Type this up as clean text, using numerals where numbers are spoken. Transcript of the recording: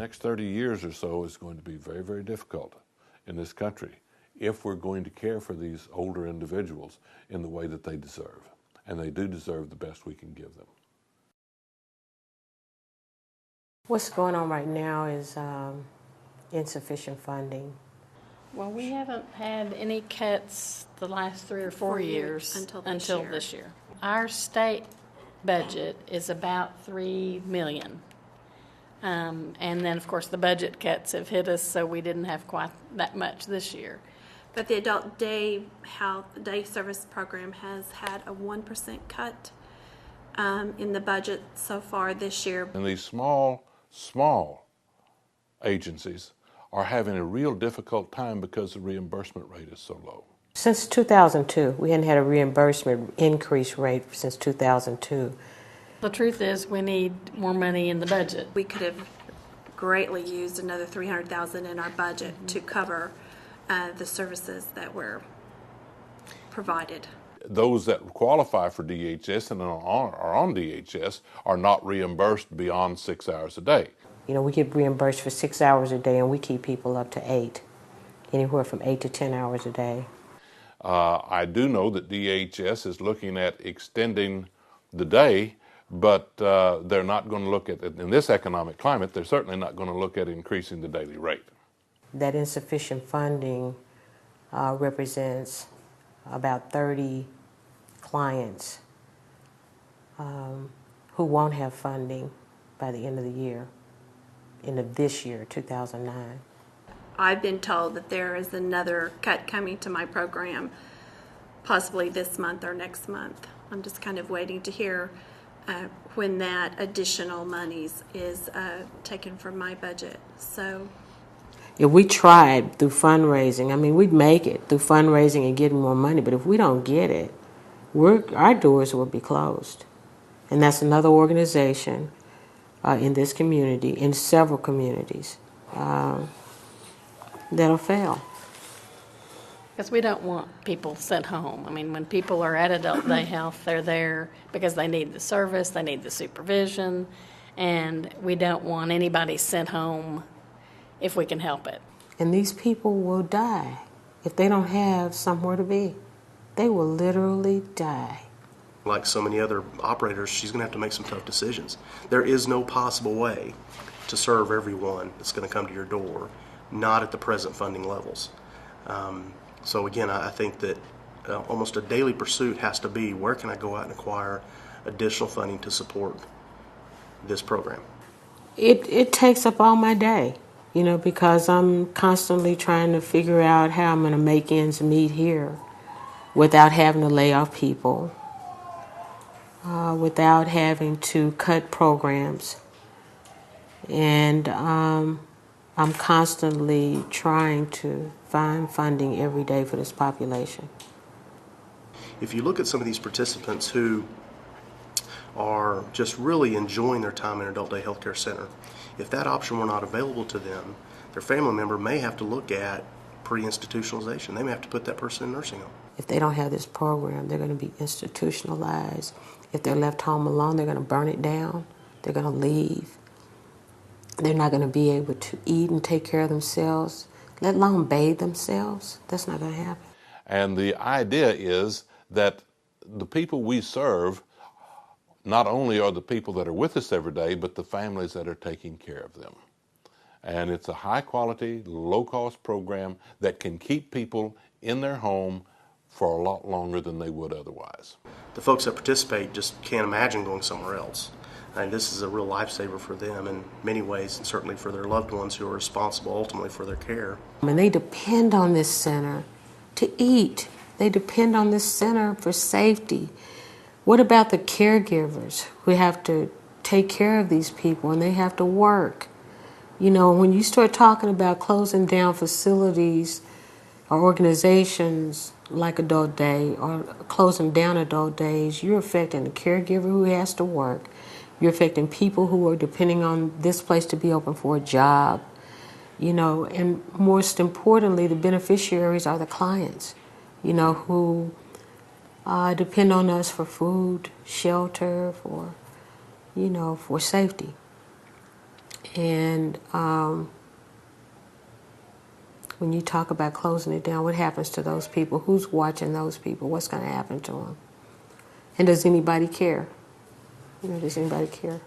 next 30 years or so is going to be very, very difficult in this country if we're going to care for these older individuals in the way that they deserve. And they do deserve the best we can give them. What's going on right now is insufficient funding. Well, we haven't had any cuts the last 3 or 4 years until this year. Our state budget is about $3 million. And then, of course, the budget cuts have hit us, so we didn't have quite that much this year. But the adult day service program has had a 1% cut in the budget so far this year. And these small agencies are having a real difficult time because the reimbursement rate is so low. Since 2002, we hadn't had a reimbursement increase rate since 2002. The truth is we need more money in the budget. We could have greatly used another $300,000 in our budget to cover the services that were provided. Those that qualify for DHS and are on DHS are not reimbursed beyond 6 hours a day. You know, we get reimbursed for 6 hours a day, and we keep people up to 8, anywhere from 8 to 10 hours a day. I do know that DHS is looking at extending the day, but they're not going to look at it in this economic climate. They're certainly not going to look at increasing the daily rate. That insufficient funding represents about 30 clients who won't have funding by the end of the year, end of this year, 2009. I've been told that there is another cut coming to my program, possibly this month or next month. I'm just kind of waiting to hear when that additional monies is taken from my budget. So, if we tried through fundraising, I mean, we'd make it through fundraising and getting more money, but if we don't get it, our doors will be closed. And that's another organization in this community, in several communities, that'll fail. Because we don't want people sent home. I mean, when people are at adult day health, they're there because they need the service, they need the supervision, and we don't want anybody sent home if we can help it. And these people will die if they don't have somewhere to be. They will literally die. Like so many other operators, she's going to have to make some tough decisions. There is no possible way to serve everyone that's going to come to your door, not at the present funding levels. So again, I think that almost a daily pursuit has to be, where can I go out and acquire additional funding to support this program? It takes up all my day, you know, because I'm constantly trying to figure out how I'm going to make ends meet here without having to lay off people, without having to cut programs. And I'm constantly trying to find funding every day for this population. If you look at some of these participants who are just really enjoying their time in an adult day healthcare center, if that option were not available to them, their family member may have to look at pre-institutionalization. They may have to put that person in nursing home. If they don't have this program, they're going to be institutionalized. If they're left home alone, they're going to burn it down. They're going to leave. They're not going to be able to eat and take care of themselves, let alone bathe themselves. That's not going to happen. And the idea is that the people we serve not only are the people that are with us every day, but the families that are taking care of them. And it's a high-quality, low-cost program that can keep people in their home for a lot longer than they would otherwise. The folks that participate just can't imagine going somewhere else. And this is a real lifesaver for them in many ways, and certainly for their loved ones who are responsible ultimately for their care. And they depend on this center to eat. They depend on this center for safety. What about the caregivers who have to take care of these people and they have to work? You know, when you start talking about closing down facilities or organizations like Adult Day or closing down adult days, you're affecting the caregiver who has to work. You're affecting people who are depending on this place to be open for a job. You know, and most importantly, the beneficiaries are the clients, you know, who depend on us for food, shelter, for, you know, for safety. And when you talk about closing it down, what happens to those people? Who's watching those people? What's going to happen to them? And does anybody care? Does anybody care?